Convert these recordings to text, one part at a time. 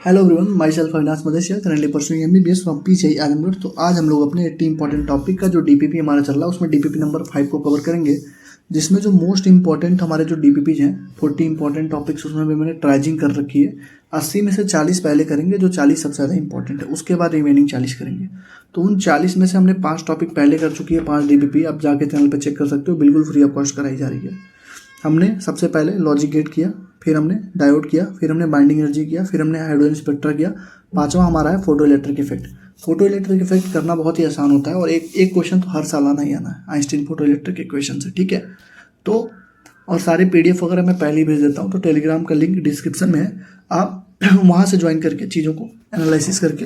Hello everyone, myself Avinash Madeshiya, currently pursuing MBBS from PGI Azamgarh. तो आज हम लोग अपने 80 इंपॉर्टेंट टॉपिक का जो डीपीपी हमारा चल रहा है उसमें डीपीपी नंबर 5 को कवर करेंगे, जिसमें जो मोस्ट इंपॉर्टेंट हमारे जो डीपीपीज हैं 40 इंपॉर्टेंट टॉपिक्स उसमें भी मैंने ट्राइजिंग कर रखी है। 80 में से 40 पहले करेंगे, जो 40 सबसे ज़्यादा इंपॉर्टेंट है, उसके बाद रिमेनिंग 40 करेंगे। तो उन 40 में से हमने 5 टॉपिक पहले कर चुकी है, 5 डीपीपी आप जाके चैनल पर चेक कर सकते हो, बिल्कुल फ्री ऑफ कॉस्ट कराई जा रही है। हमने सबसे पहले लॉजिक गेट किया, फिर हमने डायोड किया, फिर हमने बाइंडिंग एनर्जी किया, फिर हमने हाइड्रोजन स्पेक्ट्रा किया। पांचवा हमारा है photo electric effect. Photo electric effect करना बहुत ही आसान होता है और एक क्वेश्चन तो हर साल आना ही आना है, आइंस्टीन फोटो इलेक्ट्रिक इक्वेशन से, ठीक है। तो और सारे पीडीएफ वगैरह मैं पहले ही भेज देता हूँ, तो टेलीग्राम का लिंक डिस्क्रिप्शन में है, आप वहाँ से ज्वाइन करके चीज़ों को एनालिसिस करके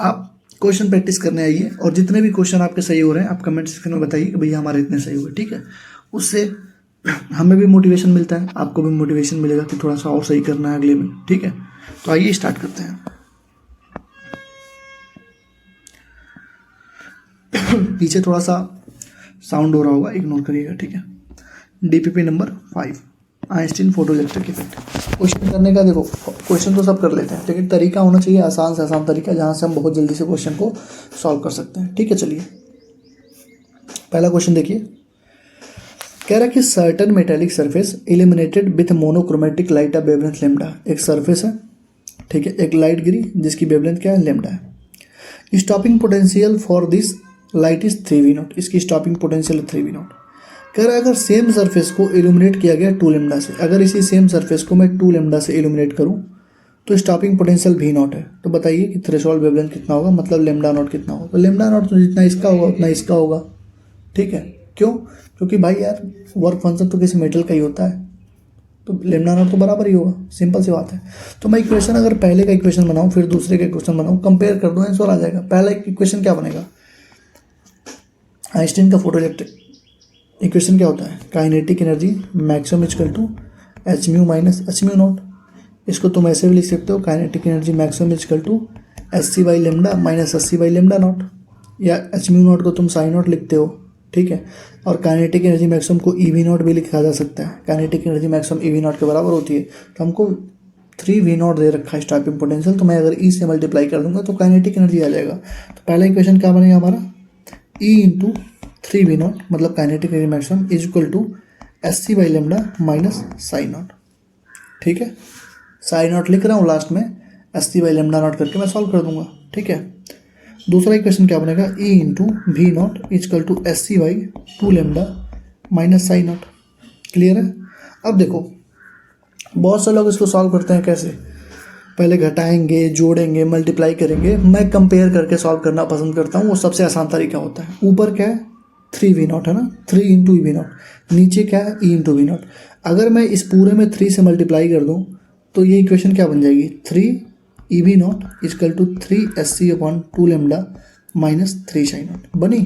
आप क्वेश्चन प्रैक्टिस करने आइए। और जितने भी क्वेश्चन आपके सही हो रहे हैं आप कमेंट सेक्शन में बताइए कि भैया हमारे इतने सही हुए, ठीक है। उससे हमें भी मोटिवेशन मिलता है, आपको भी मोटिवेशन मिलेगा कि थोड़ा सा और सही करना है अगले में, ठीक है। तो आइए स्टार्ट करते हैं। पीछे थोड़ा सा साउंड हो रहा होगा, इग्नोर करिएगा, ठीक है। DPP number 5, Einstein photo electric effect. Question करने का देखो, क्वेश्चन तो सब कर लेते हैं, लेकिन तरीका होना चाहिए आसान से आसान तरीका, जहाँ से हम बहुत जल्दी से क्वेश्चन को सॉल्व कर सकते हैं, ठीक है। चलिए पहला क्वेश्चन देखिए, कह रहा है कि certain metallic surface illuminated with monochromatic light of wavelength lambda. एक सरफेस है, ठीक है, एक लाइट गिरी जिसकी वेवलेंथ क्या है, लेमडा है। Stopping potential for this light is 3v0। इसकी स्टॉपिंग पोटेंशियल 3v0। कह रहा है अगर सेम सरफेस को इल्यूमिनेट किया गया 2 लेमडा से, अगर इसी सेम सरफेस को मैं 2 लेमडा से इल्यूमिनेट करूँ तो स्टॉपिंग पोटेंशियल v0 है। तो बताइए कि थ्रेशोल्ड वेवलेंथ कितना होगा, मतलब लेमडा नॉट कितना होगा। तो लेमडा नॉट तो जितना इसका होगा उतना इसका होगा, ठीक है। क्यों? क्योंकि भाई यार वर्क फंक्शन तो किसी मेटल का ही होता है, तो लेमडा नॉट तो बराबर ही होगा, सिंपल सी बात है। तो मैं इक्वेशन अगर पहले का इक्वेशन बनाऊं फिर दूसरे का इक्वेशन बनाऊं, कंपेयर कर दो, आंसर आ जाएगा। पहला इक्वेशन क्या बनेगा, आइंस्टीन का फोटो इलेक्ट्रिक इक्वेशन क्या होता है, kinetic energy maximum equal to h mu minus h mu not. इसको तुम ऐसे भी लिख सकते हो, kinetic energy maximum equal to h c by lambda minus h c by lambda not, या एच म्यू नॉट को तुम साई नॉट लिखते हो, ठीक है। और काइनेटिक एनर्जी मैक्सिमम को ई वी नॉट भी लिखा जा सकता है, kinetic energy maximum E V not के बराबर होती है। तो हमको 3v0 दे रखा है स्टॉपिंग पोटेंशियल, तो मैं अगर ई से मल्टीप्लाई कर दूंगा तो काइनेटिक एनर्जी आ जाएगा। तो पहला इक्वेशन क्या बनेगा हमारा, ई इंटू 3v0 मतलब kinetic energy maximum is equal to s c by lambda minus psi not, ठीक है। साई नॉट लिख रहा हूँ लास्ट में, s c by lambda not करके मैं सॉल्व कर दूंगा, ठीक है। दूसरा इक्वेशन क्या बनेगा, e into we not equal to s c by 2 lambda minus psi not. Clear है। अब देखो बहुत से लोग इसको सॉल्व करते हैं कैसे, पहले घटाएंगे, जोड़ेंगे, मल्टीप्लाई करेंगे। मैं कंपेयर करके सॉल्व करना पसंद करता हूँ, वो सबसे आसान तरीका होता है। ऊपर क्या है 3v0 है ना, 3 इंटू वी नॉट, नीचे क्या है ई इंटू वी नॉट। अगर मैं इस पूरे में 3 से मल्टीप्लाई कर दूँ तो ये इक्वेशन क्या बन जाएगी, 3 e we not equal to 3 s c upon 2 lambda minus 3 psi not बनी।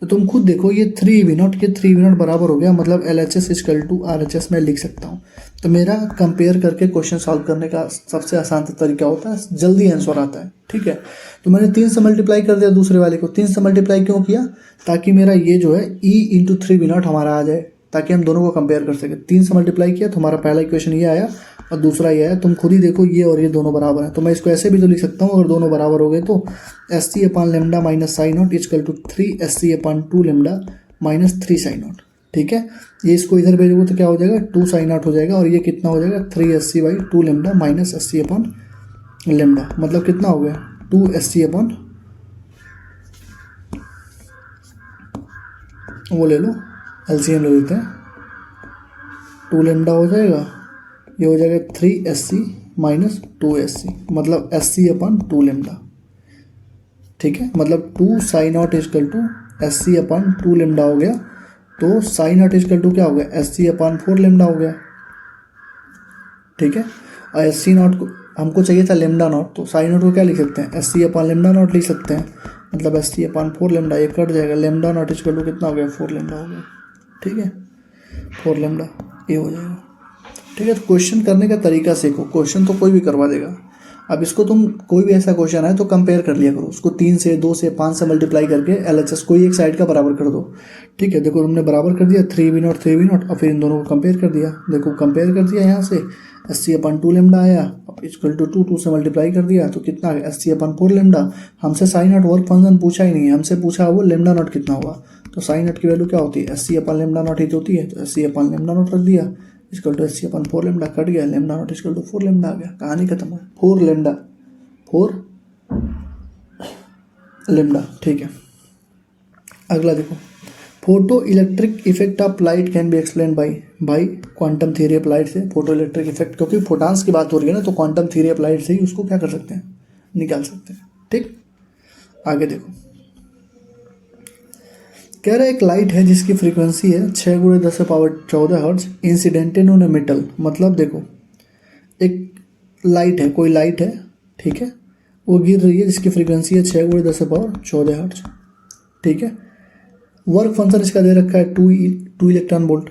तो तुम खुद देखो ये 3 ई वी नॉट, ये 3 ई वी नॉट बराबर हो गया, मतलब L H S equal to R H S मैं लिख सकता हूँ। तो मेरा कंपेयर करके क्वेश्चन सॉल्व करने का सबसे आसान तरीका होता है, जल्दी आंसर आता है, ठीक है। तो मैंने 3 से मल्टीप्लाई कर दिया, दूसरे वाले को 3 से मल्टीप्लाई क्यों किया, ताकि मेरा ये जो है ई इंटू 3 वी नॉट हमारा आ जाए, ताकि हम दोनों को कंपेयर कर सकें। 3 से मल्टीप्लाई किया तो हमारा पहला इक्वेशन ये आया और दूसरा ये आया। तुम खुद ही देखो ये और ये दोनों बराबर हैं, तो मैं इसको ऐसे भी तो लिख सकता हूँ, अगर दोनों बराबर हो गए तो s c upon lambda minus psi not equal to 3 s c upon 2 lambda minus 3 psi not, ठीक है। ये इसको इधर भेजोगे तो क्या हो जाएगा 2 साई नॉट हो जाएगा, और ये कितना हो जाएगा 3 s c by 2 lambda minus s c upon lambda, मतलब कितना हो गया 2 एस सी अपॉन, वो ले लो एलसीएम ले लेते हैं, 2 लेमडा हो जाएगा, ये हो जाएगा 3 s c minus 2 s c, मतलब एस सी अपॉन 2 लेमडा, ठीक है। मतलब 2 psi not equal to s c upon 2 lambda हो गया, तो साई नॉट इजकल टू क्या हो गया एस सी अपॉन 4 लेमडा हो गया, ठीक है। और एस सी नॉट को हमको चाहिए था लेमडा नॉट, तो साई नॉट को क्या लिख सकते हैं s c upon lambda not लिख सकते हैं, मतलब एस सी अपॉन 4 लेमडा, ये कट जाएगा, लेमडा नॉट इजकल टू कितना हो गया 4 लेमडा हो गया, ठीक है। 4 लेमडा ये हो जाएगा, ठीक है। तो क्वेश्चन करने का तरीका सीखो, क्वेश्चन तो कोई भी करवा देगा। अब इसको तुम कोई भी ऐसा क्वेश्चन है तो कंपेयर कर लिया करो, उसको 3 से 2 से 5 से मल्टीप्लाई करके एल एच एस कोई एक साइड का बराबर कर दो, ठीक है। देखो तुमने बराबर कर दिया 3 वी नॉट 3 वी नॉट, और फिर इन दोनों को कंपेयर कर दिया, देखो कंपेयर कर दिया यहाँ से SC/2 लेमडा आया, अब इक्वल टू 2 से मल्टीप्लाई कर दिया तो कितना आ गया SC/4 लेमडा। हमसे साइन नॉट वर्क फंक्शन पूछा ही नहीं है, हमसे पूछा वो लेमडा नॉट कितना हुआ। तो साइन नॉट की वैल्यू क्या होती है SC/लेमडा नॉट ही तो होती है, तो SC/लेमडा नॉट रख दिया इक्वल टू SC/4 लेमडा, कट गया lambda naught equal to 4 lambda आ गया, कहानी खत्म हो। 4 लेमडा ठीक है। अगला देखो, photo electric effect of light can be explain by quantum theory of light से फोटो इलेक्ट्रिक इफेक्ट, क्योंकि फोटॉन्स की बात हो रही है ना, तो क्वांटम थ्योरी ऑफ लाइट से ही उसको क्या कर सकते हैं, निकाल सकते हैं। ठीक, आगे देखो, कह रहा है एक लाइट है जिसकी फ्रीक्वेंसी है 6 × 10⁻14 हर्ट्ज इंसिडेंटेड ऑन ए मेटल। मतलब देखो, एक लाइट है, कोई लाइट है, ठीक है, वो गिर रही है जिसकी फ्रीक्वेंसी है 6 × 10⁻14 हर्ट्ज, ठीक है। वर्क फंक्शन इसका दे रखा है 2 इलेक्ट्रॉन वोल्ट।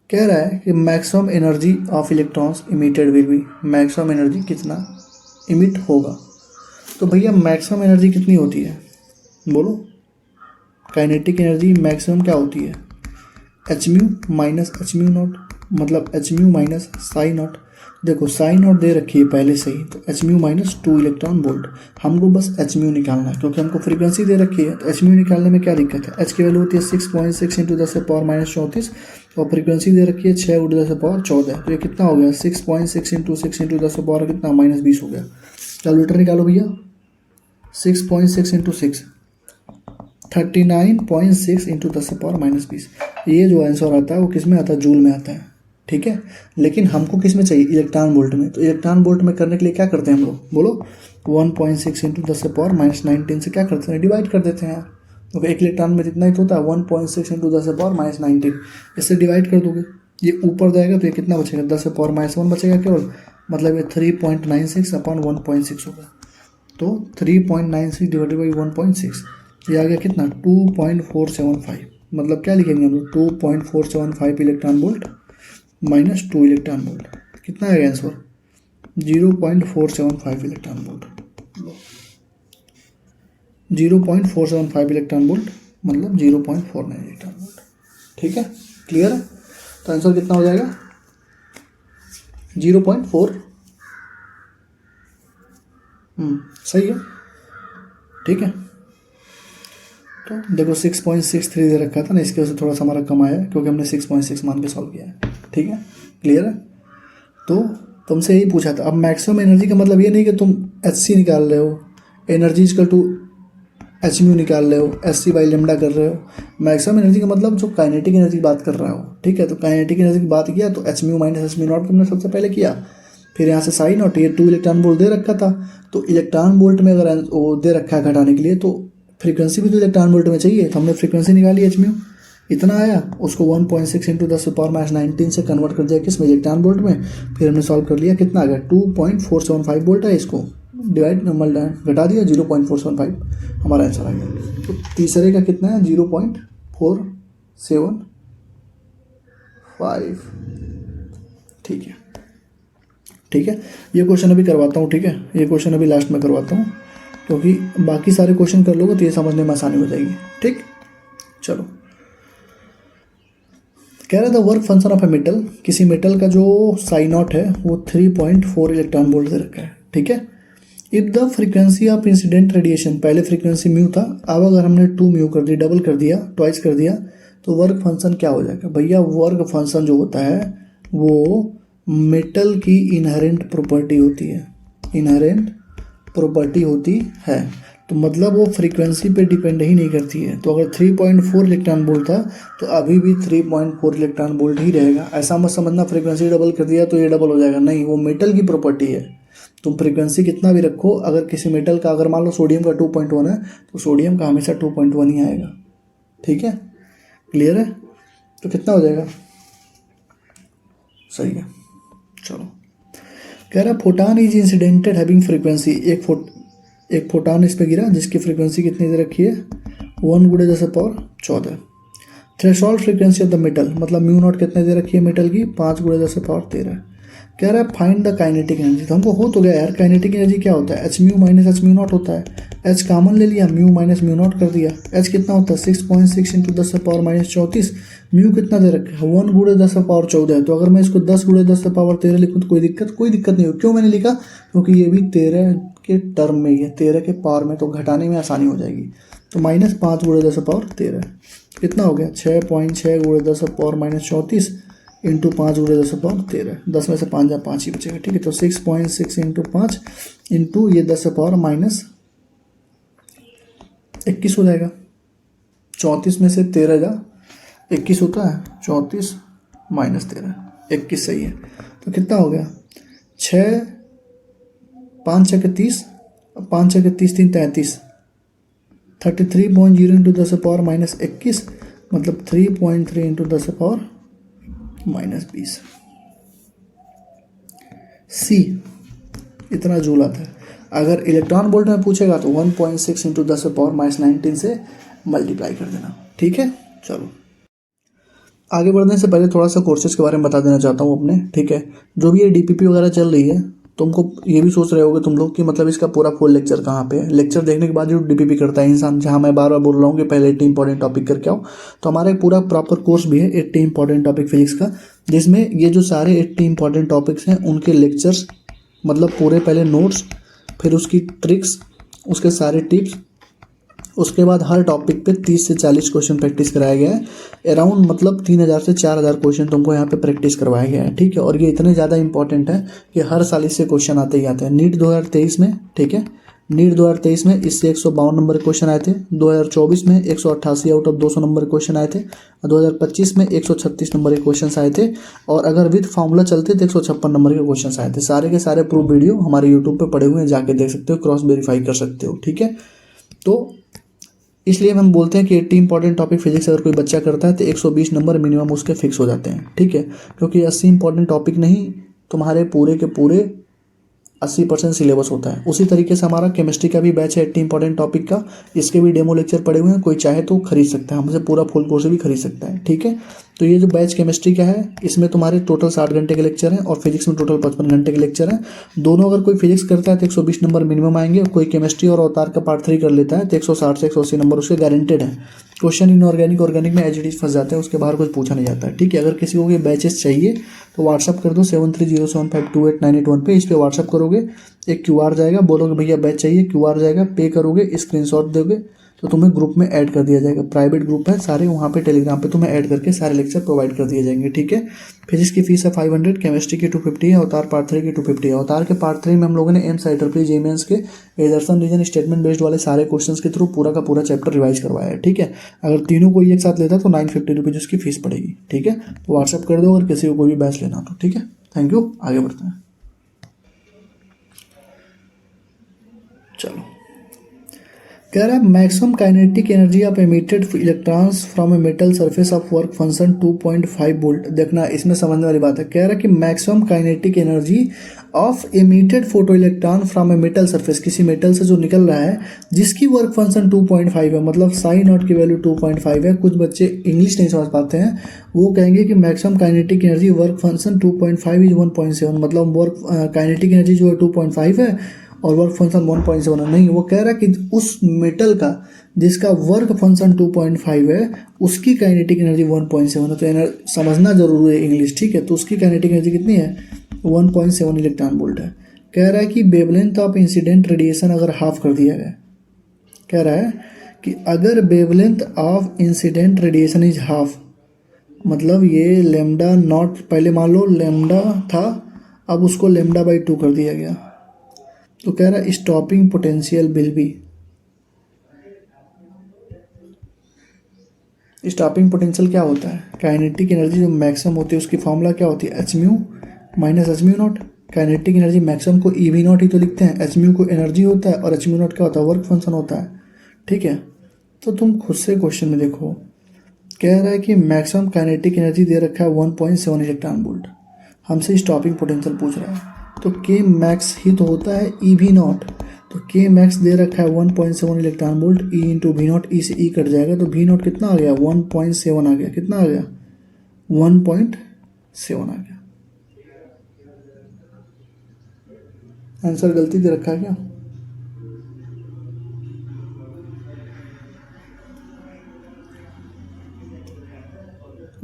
कह रहा है कि maximum energy of electrons emitted will be, maximum energy कितना इमिट होगा। तो भैया मैक्सिमम एनर्जी कितनी होती है बोलो, काइनेटिक एनर्जी मैक्सिमम क्या होती है hν माइनस hν नॉट, मतलब hν माइनस साई नॉट। देखो साई नॉट दे रखी है पहले से ही, तो hν माइनस 2 इलेक्ट्रॉन वोल्ट, हमको बस hν निकालना है क्योंकि हमको फ्रीक्वेंसी दे रखी है। तो hν निकालने में क्या दिक्कत है, h की वैल्यू होती है 6.6 × 10⁻−34 और फ्रीक्वेंसी दे रखी है 6 × 10⁻14, तो ये कितना हो गया 6.6 × 6 × 10⁻, कितना -20 हो गया। कैलकुलेटर निकालो भैया, 6.6 × 6 39.6 × 10⁻−20। ये जो आंसर आता है वो किस में आता है, जूल में आता है, ठीक है। लेकिन हमको किस में चाहिए, इलेक्ट्रॉन वोल्ट में। तो इलेक्ट्रॉन वोल्ट में करने के लिए क्या करते हैं हम लोग बोलो, 1.6 × 10⁻−19 से क्या करते हैं, डिवाइड कर देते हैं यार, क्योंकि एक इलेक्ट्रॉन में जितना ही तो होता है 1.6 × 10⁻−19, इससे डिवाइड कर दोगे, ये ऊपर जाएगा तो ये कितना बचेगा 10⁻−1 बचेगा केवल, मतलब ये 3.96/1.6 होगा। तो 3.96 डिवाइडेड बाई 1.6, ये आ गया कितना 2.475, मतलब क्या लिखेंगे हम लोग 2.475 electron volt minus 2 electron volt, कितना आएगा answer 0.475 electron volt. 0.475 electron volt मतलब 0.49 इलेक्ट्रॉन वोल्ट, ठीक है, क्लियर है। तो आंसर कितना हो जाएगा 0.4, सही है, ठीक है। तो देखो 6.63 दे रखा था ना, इसकी वजह से थोड़ा सा हमारा कम आया है क्योंकि हमने 6.6 मान के सॉल्व किया है, ठीक है, क्लियर है। तो तुमसे यही पूछा था। अब मैक्सिमम एनर्जी का मतलब ये नहीं कि तुम HC निकाल रहे हो, एनर्जी इक्वल टू hν निकाल रहे हो, SC/λ कर रहे हो। मैक्सिमम एनर्जी का मतलब जो काइनेटिक एनर्जी की बात कर रहा हो, ठीक है। तो काइनेटिक एनर्जी की बात किया तो hν माइनस hν नॉट तुमने सबसे पहले किया, फिर यहाँ से साई नॉट, ये 2 इलेक्ट्रॉन वोल्ट दे रखा था, तो इलेक्ट्रॉन वोल्ट में अगर वो दे रखा है घटाने के लिए तो फ्रीक्वेंसी भी तो इलेक्ट्रॉन वोल्ट में चाहिए, तो हमने फ्रीक्वेंसी निकाली hν, इतना आया, उसको 1.6 × 10⁻19 से कन्वर्ट कर दिया किस में, इलेक्ट्रॉन वोल्ट में, फिर हमने सॉल्व कर लिया, कितना आ गया 2.475 वोल्ट है, इसको डिवाइड घटा दिया 0.475, हमारा आंसर आ गया। तो तीसरे का कितना है 0.475, ठीक है, ठीक है। ये क्वेश्चन अभी करवाता हूँ, ठीक है, ये क्वेश्चन अभी लास्ट में करवाता हूँ क्योंकि बाकी सारे क्वेश्चन कर लोगे तो ये समझने में आसानी हो जाएगी, ठीक। चलो, कह रहा था work function of a metal, किसी मेटल का जो साई नॉट है वो 3.4 इलेक्ट्रॉन वोल्ट दे रखा है, ठीक है। If the frequency of incident radiation, पहले फ्रीक्वेंसी म्यू था, अब अगर हमने 2 म्यू कर दी, डबल कर दिया, ट्वाइस कर दिया, तो वर्क फंक्शन क्या हो जाएगा भैया। वर्क फंक्शन जो होता है वो मेटल की इनहेरेंट प्रॉपर्टी होती है, इनहेरेंट प्रॉपर्टी होती है, तो मतलब वो फ्रीक्वेंसी पे डिपेंड ही नहीं करती है। तो अगर 3.4 इलेक्ट्रॉन वोल्ट था तो अभी भी 3.4 इलेक्ट्रॉन वोल्ट ही रहेगा। ऐसा मत समझना फ्रीक्वेंसी डबल कर दिया तो ये डबल हो जाएगा, नहीं, वो मेटल की प्रॉपर्टी है। तुम फ्रीक्वेंसी कितना भी रखो, अगर किसी मेटल का, अगर मान लो सोडियम का 2.1 है तो सोडियम का हमेशा 2.1 ही आएगा, ठीक है, क्लियर है। तो कितना हो जाएगा, सही है। चलो, कह रहा फोटॉन इज इंसिडेंटेड हैविंग फ्रीक्वेंसी, एक फोटॉन इस पे गिरा जिसकी फ्रीक्वेंसी कितनी दे रखी है 1 × 10⁻14। Threshold frequency of the metal, मतलब म्यू नॉट कितने दे रखी है मेटल की 5 × 10⁻13। कह रहा है फाइंड द काइनेटिक एनर्जी, तो हमको हो तो गया यार, काइनेटिक एनर्जी क्या होता है hν माइनस hν नॉट होता है। एच कॉमन ले लिया, म्यू माइनस म्यू नॉट कर दिया। एच कितना होता है 6.6 इंटू 10⁻⁻34। म्यू कितना दे रखा है 1 गुणे 10⁻14। तो अगर मैं इसको 10 गुणे 10⁻13 लिखूँ तो कोई दिक्कत नहीं हो। क्यों मैंने लिखा, क्योंकि ये भी 13 के टर्म में ही है, 13 के पावर में, तो घटाने में आसानी हो जाएगी। तो -5 गुणे 10⁻13 कितना हो गया 6.6 गुणे 10⁻−34 इंटू 5 गुणे 10⁻13। 10 में से 5 जा 5 ही बचेगा, ठीक है। तो 6.6 इंटू 5 इंटू ये 10⁻−21 हो जाएगा। 34 में से 13 जा 21 होता है, 34 माइनस 13 21 सही है। तो कितना हो गया 6 5 6 30 5 6 30 3 33 33.0 इंटू 10⁻−21 मतलब 3.3 इंटू 10⁻−20 सी इतना जूल आता है। अगर इलेक्ट्रॉन वोल्ट में पूछेगा तो 1.6 इंटू 10⁻−19 से मल्टीप्लाई कर देना, ठीक है। चलो आगे बढ़ने से पहले थोड़ा सा कोर्सेज के बारे में बता देना चाहता हूँ अपने, ठीक है। जो भी ये डीपीपी वगैरह चल रही है, तुमको ये भी सोच रहे होगे तुम लोग कि मतलब इसका पूरा फुल लेक्चर कहाँ पे है। लेक्चर देखने के बाद जो डीपीपी करता है इंसान, जहाँ मैं बार बार बोल रहा हूँ कि पहले 80 इंपॉर्टेंट टॉपिक करके आओ, तो हमारा एक पूरा प्रॉपर कोर्स भी है 80 इंपॉर्टेंट टॉपिक फिजिक्स का, जिसमें ये जो सारे 80 इंपॉर्टेंट टॉपिक्स हैं उनके लेक्चर्स, मतलब पूरे पहले नोट्स, फिर उसकी ट्रिक्स, उसके सारे टिप्स, उसके बाद हर टॉपिक पे 30 से 40 क्वेश्चन प्रैक्टिस कराया गया है। अराउंड मतलब 3000 से 4000 क्वेश्चन तुमको यहाँ पे प्रैक्टिस करवाया गया है, ठीक है। और ये इतने ज़्यादा इंपॉर्टेंट है कि हर साल इससे क्वेश्चन आते ही आते हैं। नीट 2023 में, ठीक है, नीट 2023 में इससे 152 नंबर के क्वेश्चन आए थे। 2024 में 188 आउट ऑफ 200 नंबर के क्वेश्चन आए थे। 2025 में 136 नंबर के क्वेश्चन आए थे। और अगर विद फार्मूला चलते तो 156 नंबर के क्वेश्चन आए थे। सारे के सारे प्रूफ वीडियो हमारे यूट्यूब पे पड़े हुए हैं, जाके देख सकते हो, क्रॉस वेरीफाई कर सकते हो, ठीक है। तो इसलिए हम बोलते हैं कि 80 इंपॉर्टेंट टॉपिक फिजिक्स अगर कोई बच्चा करता है तो 120 नंबर मिनिमम उसके फिक्स हो जाते हैं, ठीक है। क्योंकि 80 इंपॉर्टेंट टॉपिक नहीं, तुम्हारे पूरे के पूरे 80% सिलेबस होता है। उसी तरीके से हमारा केमिस्ट्री का भी बैच है 80 इंपॉर्टेंट टॉपिक का, इसके भी डेमो लेक्चर पड़े हुए हैं, कोई चाहे तो खरीद सकता है, हमसे पूरा फुल कोर्स भी खरीद सकता है, ठीक है। तो ये जो बैच केमिस्ट्री का है, इसमें तुम्हारे टोटल 60 घंटे के लेक्चर हैं और फिजिक्स में टोटल 55 घंटे के लेक्चर हैं। दोनों अगर कोई फिजिक्स करता है तो 120 नंबर मिनिमम आएंगे, और कोई केमिस्ट्री और अवतार का पार्ट 3 कर लेता है तो 160 से 180 नंबर उसके गारंटेड है। क्वेश्चन इनऑर्गेनिक ऑर्गेनिक में एच डी फंस जाते हैं, उसके बाहर कुछ पूछा नहीं जाता है, ठीक है। अगर किसी को ये बैचेस चाहिए तो व्हाट्सअप कर दो 7307528981 पे। इस पर व्हाट्सअप करोगे, एक क्यूआर जाएगा, बोलोगे भैया बैच चाहिए, क्यूआर जाएगा, पे करोगे, स्क्रीनशॉट दोगे तो तुम्हें ग्रुप में ऐड कर दिया जाएगा। प्राइवेट ग्रुप है सारे, वहाँ पे टेलीग्राम पे तुम्हें ऐड करके सारे लेक्चर प्रोवाइड कर दिए जाएंगे, ठीक है। फिजिक्स की फीस है 500, केमिस्ट्री की 250 है, अवतार पार्ट 3 की 250 है। अवतार के पार्ट 3 में हम लोगों ने एमसीआई जेमेंस के एजर्सन रीजन स्टेटमेंट बेस्ड वाले सारे क्वेश्चंस के थ्रू पूरा का पूरा चैप्टर रिवाइज करवाया है, ठीक है। अगर तीनों को एक साथ लेता तो 950 रुपीज़ उसकी फीस पड़ेगी, ठीक है। तो व्हाट्सअप कर दो अगर किसी को कोई भी बैच लेना तो, ठीक है। थैंक यू, आगे बढ़ते हैं। चलो कह रहा है maximum kinetic energy of emitted electrons from a metal surface of work function 2.5 volt. देखना इसमें समझने वाली बात है। कह रहा है कि maximum kinetic energy of emitted photo electron from a metal surface, किसी मेटल से जो निकल रहा है जिसकी वर्क फंक्शन 2.5 है, मतलब साई नॉट की वैल्यू 2.5 है। कुछ बच्चे इंग्लिश नहीं समझ पाते हैं, वो कहेंगे कि maximum kinetic energy work function 2.5 is 1.7, मतलब वर्क काइनेटिक एनर्जी जो है 2.5 है और वर्क फंक्शन 1.7 है। नहीं, वो कह रहा है कि उस मेटल का जिसका वर्क फंक्शन 2.5 है उसकी काइनेटिक एनर्जी 1.7 है। तो समझना जरूरी है इंग्लिश, ठीक है। तो उसकी काइनेटिक एनर्जी कितनी है 1.7 इलेक्ट्रॉन वोल्ट है। कह रहा है कि वेवलेंथ ऑफ इंसिडेंट रेडिएशन अगर हाफ कर दिया गया, कह रहा है कि अगर wavelength of incident radiation is half, मतलब ये लेमडा नॉट, पहले मान लो लेमडा था, अब उसको लेमडा बाई 2 कर दिया गया, तो कह रहा है stopping potential will be, stopping potential क्या होता है, काइनेटिक एनर्जी जो मैक्सिमम होती है उसकी फॉर्मूला क्या होती है, H mu minus h mu not. Kinetic energy maximum को ई वी नॉट ही तो लिखते हैं, एच म्यू को एनर्जी होता है और एच म्यू नॉट क्या होता है, वर्क फंक्शन होता है, ठीक है। तो तुम खुद से क्वेश्चन में देखो, कह रहा है कि मैक्सिमम काइनेटिक एनर्जी दे रखा है 1.7 इलेक्ट्रॉन वोल्ट, हमसे स्टॉपिंग पोटेंशियल पूछ रहा है, तो के मैक्स ही तो होता है ई वी नॉट। तो के मैक्स दे रखा है 1.7 electron volt, E into we naught, E से ई कट जाएगा तो वी नॉट कितना आ गया 1.7 आ गया, कितना आ गया 1.7 आ गया। आंसर गलती दे रखा है क्या,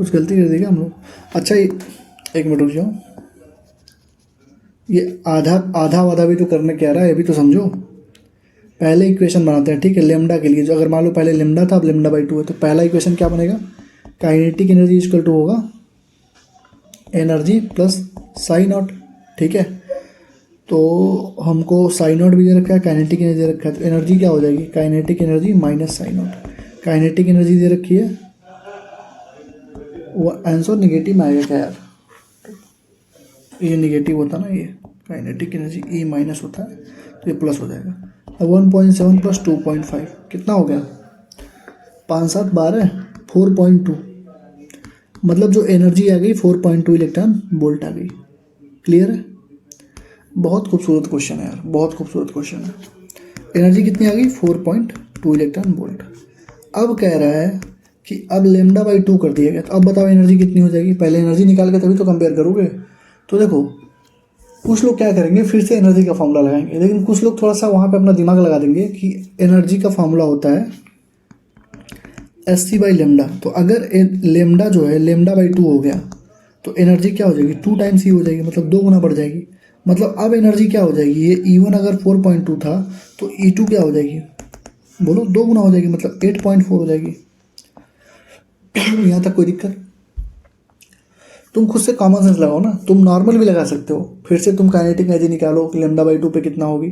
कुछ गलती कर दी क्या हम लोग? अच्छा ये एक मिनट रुक जाओ, ये आधा आधा वाधा भी तो करने क्या रहा है, ये भी तो समझो। पहले इक्वेशन बनाते हैं, ठीक है, लेमडा के लिए। जो अगर मान लो पहले लेमडा था, अब लेमडा बाई 2 है, तो पहला इक्वेशन क्या बनेगा? काइनेटिक एनर्जी इक्वल टू होगा एनर्जी प्लस साई नॉट, ठीक है। तो हमको साई नॉट भी दे रखा है, काइनेटिक एनर्जी दे रखा है, तो एनर्जी क्या हो जाएगी? Kinetic energy minus psi naught. Kinetic energy दे रखी है, वो आंसर निगेटिव में आएगा क्या यार? ये निगेटिव होता ना, ये काइनेटिक एनर्जी ई माइनस होता है, तो ये प्लस हो जाएगा। अब 1.7 प्लस 2.5 कितना हो गया? 5 7 12 4.2, मतलब जो एनर्जी आ गई 4.2 इलेक्ट्रॉन वोल्ट आ गई। क्लियर है? बहुत खूबसूरत क्वेश्चन है यार, बहुत खूबसूरत क्वेश्चन है। एनर्जी कितनी आ गई? 4.2 इलेक्ट्रॉन वोल्ट। अब कह रहा है कि अब लेमडा बाई 2 कर दिया गया, तो अब बताओ एनर्जी कितनी हो जाएगी? पहले एनर्जी निकाल के तभी तो कंपेयर करोगे। तो देखो कुछ लोग क्या करेंगे, फिर से एनर्जी का फॉर्मूला लगाएंगे, लेकिन कुछ लोग थोड़ा सा वहाँ पे अपना दिमाग लगा देंगे कि एनर्जी का फॉर्मूला होता है एस सी बाई लेमडा। तो अगर लेमडा जो है लेमडा बाई 2 हो गया, तो एनर्जी क्या हो जाएगी? 2 टाइम्स ही हो जाएगी, मतलब 2 गुना बढ़ जाएगी। मतलब अब एनर्जी क्या हो जाएगी? ये E1 अगर 4.2 था, तो E2 क्या हो जाएगी? बोलो, 2 गुना हो जाएगी, मतलब 8.4 हो जाएगी। यहाँ तक कोई दिक्कत? तुम खुद से कॉमन सेंस लगाओ ना, तुम नॉर्मल भी लगा सकते हो, फिर से तुम काइनेटिक एनर्जी निकालो कि लेमडा बाई 2 पे कितना होगी,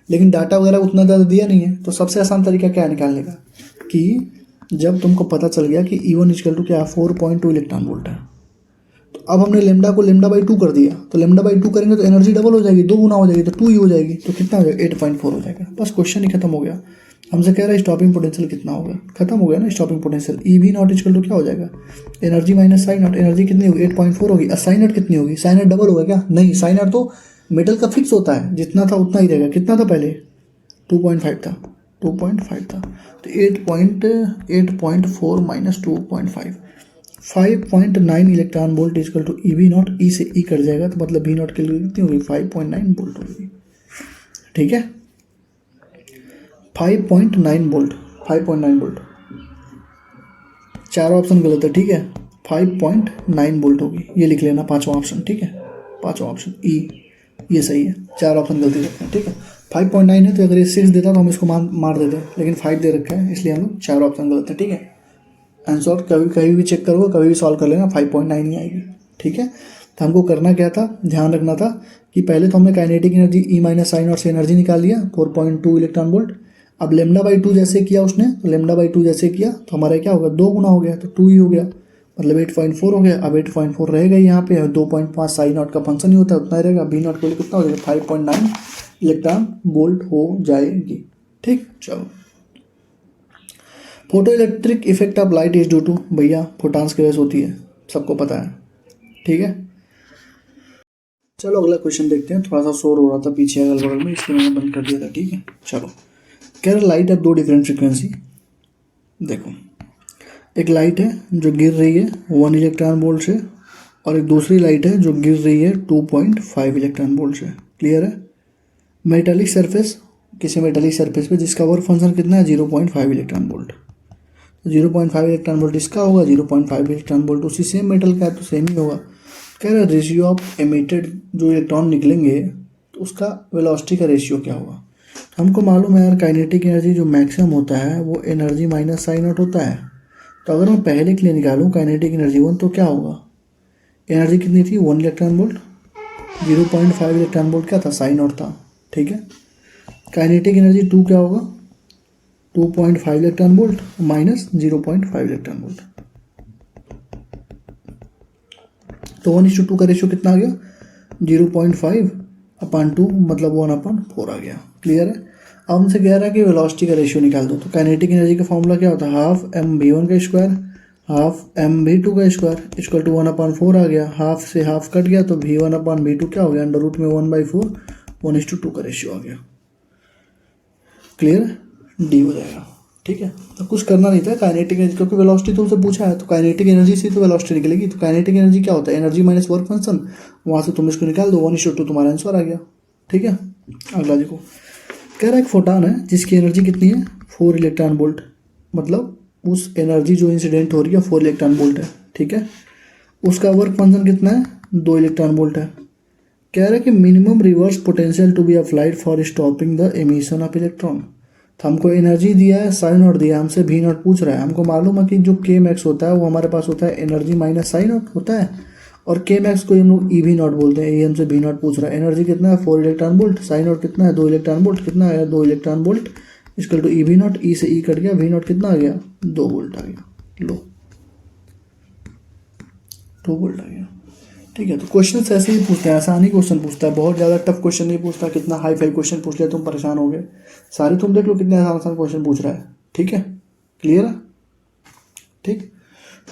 लेकिन डाटा वगैरह उतना ज़्यादा दिया नहीं है। तो सबसे आसान तरीका क्या है निकालने का, कि जब तुमको पता चल गया कि E1 इक्वल टू क्या है? 4.2 इलेक्ट्रॉन वोल्ट है, तो अब हमने लेमडा को लेमडा बाई 2 कर दिया, तो लेमडा बाई 2 करेंगे तो एनर्जी डबल हो जाएगी, 2 गुना हो जाएगी, तो 2 ही हो जाएगी। तो कितना हो जाएगा? 8.4 हो जाएगा। बस क्वेश्चन ही खत्म हो गया। हमसे कह रहा है स्टॉपिंग पोटेंशियल कितना होगा, खत्म हो गया ना स्टॉपिंग पोटेंशियल। ई भी नॉट इक्वल टू क्या हो जाएगा? Energy minus sign not. Energy कितनी होगी? 8.4 होगी। साइन नॉट कितनी होगी? साइन नॉट डबल होगा क्या? नहीं, साइन नॉट तो मेटल का फिक्स होता है, जितना था उतना ही रहेगा। कितना था पहले? 2.5 था, 2.5 था, तो 8.4 minus 2.5, 5.9 electron volt equal to E we naught. E से ई कट जाएगा, तो मतलब वी नॉट की वैल्यू कितनी होगी? 5.9 वोल्ट होगी, ठीक है। 5.9 वोल्ट, 5.9 वोल्ट। चारों ऑप्शन गलत है, ठीक है। 5.9 वोल्ट होगी, ये लिख लेना पांचवा ऑप्शन, ठीक है। पांचवा ऑप्शन ई, ये सही है। चार ऑप्शन गलती रखते हैं, ठीक है। 5.9 है, तो अगर ये 6 देता तो हम इसको मार देते, लेकिन 5 दे रखा है, इसलिए हम लोग चार ऑप्शन गलत है, ठीक है। आंसर कभी कभी भी चेक करोगे, कभी भी सॉल्व कर लेना, 5.9 ही आएगी, ठीक है। तो हमको करना क्या था, ध्यान रखना था कि पहले तो हमने kinetic energy E minus sine और से एनर्जी निकाल लिया 4.2 इलेक्ट्रॉन वोल्ट। अब लेमडा बाई 2 जैसे किया उसने, तो लेमडा बाई 2 जैसे किया तो हमारा क्या होगा? 2 गुना हो गया, तो 2 ही हो गया, मतलब 8.4 हो गया। अब 8.4 रहेगा यहाँ पे, 2.5 साई नॉट का फंक्शन ही होता है, उतना ही रहेगा। बी नॉट को कितना हो जाएगा? 5.9 इलेक्ट्रॉन वोल्ट हो जाएगी, ठीक। चलो, photo electric effect of light is due to, भैया फोटॉन्स की वजह से होती है, सबको पता है, ठीक है। चलो अगला क्वेश्चन देखते हैं। थोड़ा सा शोर हो रहा था पीछे अगल बगल में, इसलिए मैंने बंद कर दिया था, ठीक है। चलो, कह रहा लाइट है 2 डिफरेंट फ्रिक्वेंसी। देखो, एक लाइट है जो गिर रही है 1 इलेक्ट्रॉन वोल्ट से, और एक दूसरी लाइट है जो गिर रही है 2.5 इलेक्ट्रॉन वोल्ट से। क्लियर है? मेटालिक सरफेस, किसी मेटालिक सरफेस पे जिसका वर्क फंक्शन कितना है? 0.5 इलेक्ट्रॉन वोल्ट। 0.5 इलेक्ट्रॉन वोल्ट इसका होगा, 0.5 इलेक्ट्रॉन वोल्ट उसी सेम मेटल का है, तो सेम ही होगा। कह रहा है रेशियो ऑफ एमिटेड जो इलेक्ट्रॉन निकलेंगे, तो उसका वेलोसिटी का रेशियो क्या होगा। हमको मालूम है यार, काइनेटिक एनर्जी जो मैक्सिमम होता है वो एनर्जी माइनस साइन नॉट होता है। तो अगर मैं पहले के लिए निकालूँ काइनेटिक एनर्जी 1, तो क्या होगा? एनर्जी कितनी थी? 1 इलेक्ट्रॉन वोल्ट, 0.5 इलेक्ट्रॉन वोल्ट क्या था? साइन नॉट था, ठीक है। काइनेटिक एनर्जी 2 क्या होगा? 2.5 electron volt minus 0.5 electron volt, तो 1:2 का रेशियो कितना आ गया? 0.5/2, मतलब 1/4 आ गया। क्लियर है? अब हमसे कह रहा है कि वेलोसिटी का रेशियो निकाल दो। तो काइनेटिक एनर्जी का फॉर्मूला क्या होता है? हाफ mv1 का स्क्वायर हाफ mv2 का स्क्वायर इक्वल टू 1/4 आ गया। हाफ से हाफ कट गया, तो v1/v2 क्या हो गया? अंडर रूट में 1/4, 1:2 का रेशियो आ गया। क्लियर? डी हो जाएगा, ठीक है। तो कुछ करना नहीं था काइनेटिक एनर्जी, क्योंकि वेलोसिटी तुमसे पूछा है, तो काइनेटिक एनर्जी से तो वेलोसिटी निकलेगी। तो काइनेटिक एनर्जी क्या होता है? एनर्जी माइनस वर्क फंक्शन, वहाँ से तुम इसको निकाल दो, 1:2 तुम्हारा आंसर आ गया, ठीक है। अगला देखो, कह रहा है एक फोटॉन है जिसकी एनर्जी कितनी है? 4 इलेक्ट्रॉन वोल्ट, मतलब उस एनर्जी जो इंसिडेंट हो रही है 4 इलेक्ट्रॉन वोल्ट है, ठीक है। उसका वर्क फंक्शन कितना है, 2 इलेक्ट्रॉन वोल्ट है। कह रहा है कि minimum reverse potential to be applied for stopping the emission of electron. तो हमको एनर्जी दिया है, साइन नॉट दिया है, हमसे भी नॉट पूछ रहा है। हमको मालूम है कि जो के मैक्स होता है वो हमारे पास होता है एनर्जी माइनस साइन नॉट होता है, और के मैक्स को हम लोग ई भी नॉट बोलते हैं। ये हमसे भी नॉट पूछ रहा है। एनर्जी कितना है, 4 इलेक्ट्रॉन वोल्ट, साइन नॉट कितना है, 2 इलेक्ट्रॉन वोल्ट, कितना आया 2 इलेक्ट्रॉन वोल्ट, इसकल टू ई भी नॉट, ई से ई कट गया, वी नॉट कितना आ गया 2 वोल्ट आ गया, लो 2 वोल्ट आ गया। ठीक है, तो क्वेश्चन ऐसे ही पूछते हैं, आसानी क्वेश्चन पूछता है, बहुत ज़्यादा टफ क्वेश्चन नहीं पूछता। कितना हाई फाई क्वेश्चन पूछ लिया, तुम परेशान हो गए सारे। तुम देख लो कितने आसान आसान क्वेश्चन पूछ रहा है। ठीक है, क्लियर है। ठीक,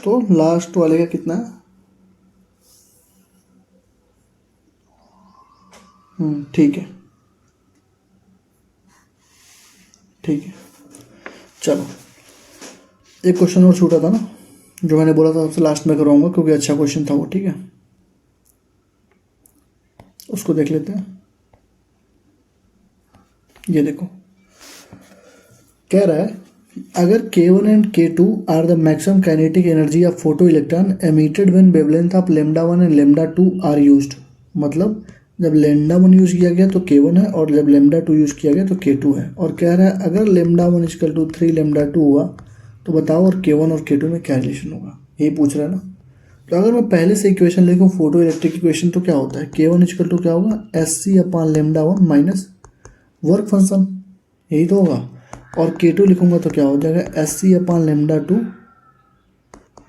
तो लास्ट वाले का कितना है, ठीक है, ठीक है। चलो, एक क्वेश्चन और छूटा था ना, जो मैंने बोला था सबसे लास्ट में करवाऊंगा क्योंकि अच्छा क्वेश्चन था वो। ठीक है, उसको देख लेते हैं। ये देखो, कह रहा है अगर K1 and K2 are the maximum kinetic energy of photoelectron emitted when wavelength of λ1 and λ2 are used. मतलब जब λ1 यूज किया गया तो K1 है, और जब λ2 यूज किया गया तो K2 है। और कह रहा है अगर λ1 इक्वल टू 3 λ2 हुआ तो बताओ और K1 और K2 में क्या रिलेशन होगा, यही पूछ रहा है ना। तो अगर मैं पहले से इक्वेशन लिखूँ फोटो इलेक्ट्रिक इक्वेशन, तो क्या होता है, K1 इक्वल टू क्या होगा, SC/λ1 माइनस वर्क फंक्शन, यही तो होगा। और K2 लिखूंगा तो क्या हो जाएगा, SC/λ2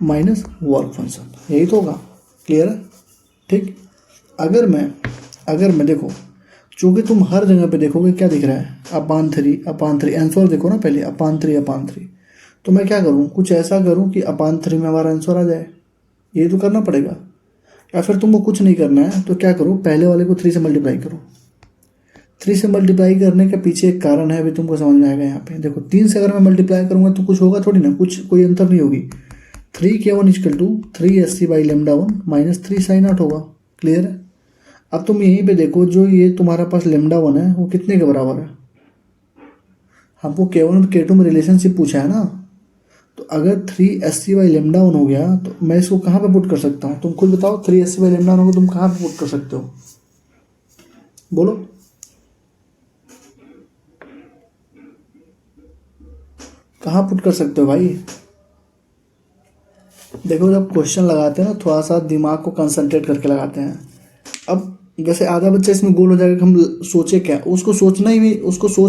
माइनस वर्क फंक्शन, यही तो होगा। क्लियर है। ठीक, अगर मैं देखो, चूंकि तुम हर जगह पे देखोगे क्या दिख रहा है, अपान थ्री आंसर देखो ना पहले, अपान थ्री। तो मैं क्या करूँ, कुछ ऐसा करूँ कि अपान 3 में हमारा आंसर आ जाए, ये तो करना पड़ेगा। या फिर तुमको कुछ नहीं करना है तो क्या करो, पहले वाले को 3 से मल्टीप्लाई करो। 3 से मल्टीप्लाई करने के पीछे एक कारण है, अभी तुमको समझ में आएगा। यहाँ पे देखो, 3 से अगर मैं मल्टीप्लाई करूँगा तो कुछ होगा थोड़ी ना, कुछ कोई अंतर नहीं होगी। 3K1 equal to 3SC/λ1 minus 3 sine naught होगा। क्लियर है। अब तुम यहीं पे देखो, जो ये तुम्हारा पास λ1 है वो कितने के बराबर है, हमको K1 और K2 में रिलेशनशिप पूछा है ना। तो अगर 3SC/λ1 हो गया तो मैं इसको कहाँ पे पुट कर सकता हूँ, तुम खुद बताओ। 3SC/λ1 होगा, तुम कहाँ पे पुट कर सकते हो, बोलो। कहाँ पुट कर सकते हो भाई। देखो, जब क्वेश्चन लगाते हैं ना, थोड़ा सा दिमाग को कंसंट्रेट करके लगाते हैं। अब जैसे आधा बच्चा इसमें गोल हो जाएगा कि हम सोचे क्या, उसको सोच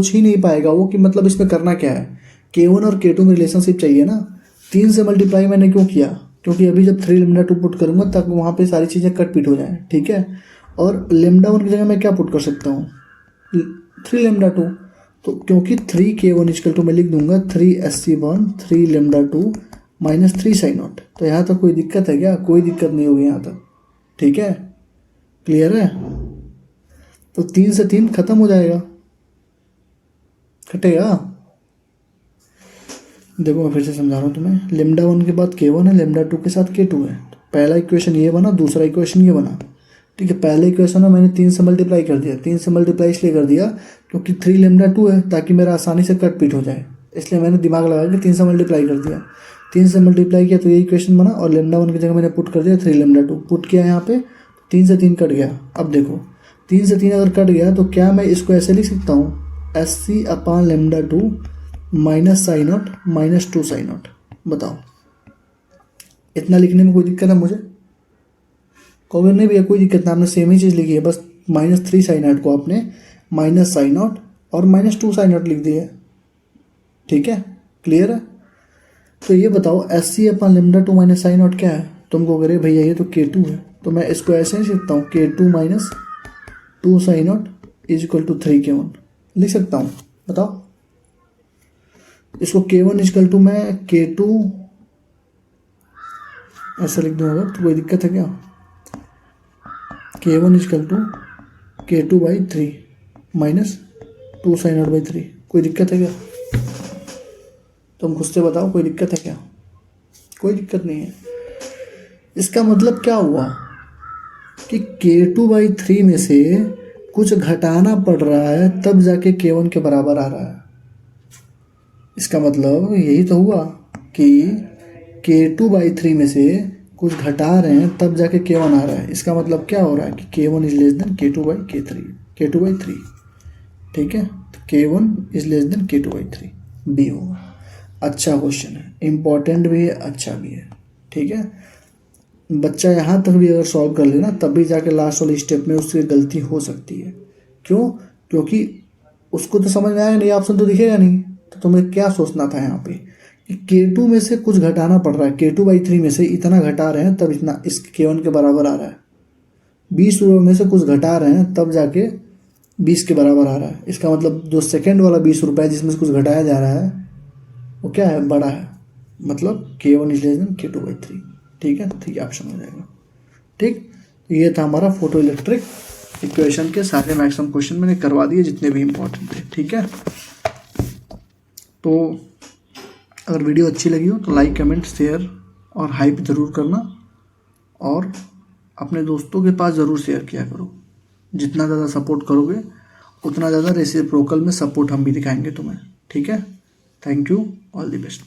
ही नहीं पाएगा वो कि मतलब इसमें करना क्या है। K1 और K2 में रिलेशनशिप चाहिए ना। 3 से मल्टीप्लाई मैंने क्यों किया, क्योंकि अभी जब 3λ2 पुट करूँगा तब वहाँ पे सारी चीज़ें कट पीट हो जाएँ। ठीक है, और λ1 की जगह मैं क्या पुट कर सकता हूँ, 3λ2। तो क्योंकि 3K1 इक्वल टू मैं लिख दूंगा 3SC1 3λ2 माइनस 3 साइन नॉट। तो यहाँ तक कोई दिक्कत है क्या, कोई दिक्कत नहीं होगी यहाँ तक। ठीक है, क्लियर है। तो 3 से 3 खत्म हो जाएगा, कटेगा। देखो मैं फिर से समझा रहा हूँ तुम्हें, λ1 के बाद K1 है, λ2 के साथ K2 है। तो पहला इक्वेशन ये बना, दूसरा इक्वेशन ये बना। ठीक है, पहले इक्वेशन में मैंने 3 से मल्टीप्लाई कर दिया। 3 से मल्टीप्लाई इसलिए कर दिया क्योंकि 3λ2 है, ताकि मेरा आसानी से कट पीट हो जाए, इसलिए मैंने दिमाग लगा के 3 से मल्टीप्लाई कर दिया। 3 से मल्टीप्लाई किया तो ये इक्वेशन बना, और λ1 की जगह मैंने पुट कर दिया 3λ2 पुट किया यहाँ पे। 3 से 3 कट गया। अब देखो, 3 से 3 अगर कट गया तो क्या मैं इसको ऐसे लिख सकता हूँ, SC/λ2 minus sign naught minus 2 sine naught. बताओ, इतना लिखने में कोई दिक्कत है मुझे, कहोगे नहीं भैया कोई दिक्कत नहीं, आपने सेम ही चीज़ लिखी है, बस माइनस 3 साइन नॉट को आपने माइनस साइन नॉट और माइनस 2 साइन नॉट लिख दिए। ठीक है, क्लियर है। तो ये बताओ, SC/λ2 माइनस साइन नॉट क्या है, तुमको कह रहे भैया ये तो K2 है, तो मैं इसको ऐसे नहीं लिखता हूँ, K2 minus 2 sine naught is equal to 3K1 लिख सकता हूँ। बताओ, इसको K1 इक्वल टू मैं K2 ऐसा लिख दूँगा तो कोई दिक्कत है क्या, K1 equal to K2/3 minus 2 sine naught by 3, कोई दिक्कत है क्या, तुम खुद से बताओ, कोई दिक्कत है क्या, कोई दिक्कत नहीं है। इसका मतलब क्या हुआ कि K2/3 में से कुछ घटाना पड़ रहा है, तब जाके K1 के बराबर आ रहा है। इसका मतलब यही तो हुआ कि K2/3 में से कुछ घटा रहे हैं तब जाके K1 आ रहा है। इसका मतलब क्या हो रहा है कि K1 is less than K2/3, ठीक है। तो K1 is less than K2/3, B होगा। अच्छा क्वेश्चन है, इम्पोर्टेंट भी है, अच्छा भी है, ठीक है। बच्चा यहाँ तक भी अगर सॉल्व कर लेना तब भी जाके लास्ट वाले स्टेप में उससे गलती हो सकती है। क्यों? क्योंकि उसको तो समझ में आएगा नहीं, ऑप्शन तो दिखेगा नहीं, तो तुम्हें क्या सोचना था यहाँ पे कि K2 में से कुछ घटाना पड़ रहा है, K2/3 में से इतना घटा रहे हैं तब इतना इस K1 के बराबर आ रहा है। 20 रुपये में से कुछ घटा रहे हैं तब जाके 20 के बराबर आ रहा है। इसका मतलब जो सेकेंड वाला 20 रुपये जिसमें से कुछ घटाया जा रहा है वो क्या है, बड़ा है, मतलब K1 is less than K2/3, ठीक है। तो ये ऑप्शन हो जाएगा, ठीक। ये था हमारा फोटो इलेक्ट्रिक इक्वेशन के सारे मैक्सिमम क्वेश्चन मैंने करवा दिए जितने भी इंपॉर्टेंट थे, ठीक है। तो अगर वीडियो अच्छी लगी हो तो लाइक, कमेंट, शेयर और हाइप ज़रूर करना, और अपने दोस्तों के पास ज़रूर शेयर किया करो। जितना ज़्यादा सपोर्ट करोगे उतना ज़्यादा रेसिप्रोकल में सपोर्ट हम भी दिखाएंगे तुम्हें, ठीक है। Thank you, all the best.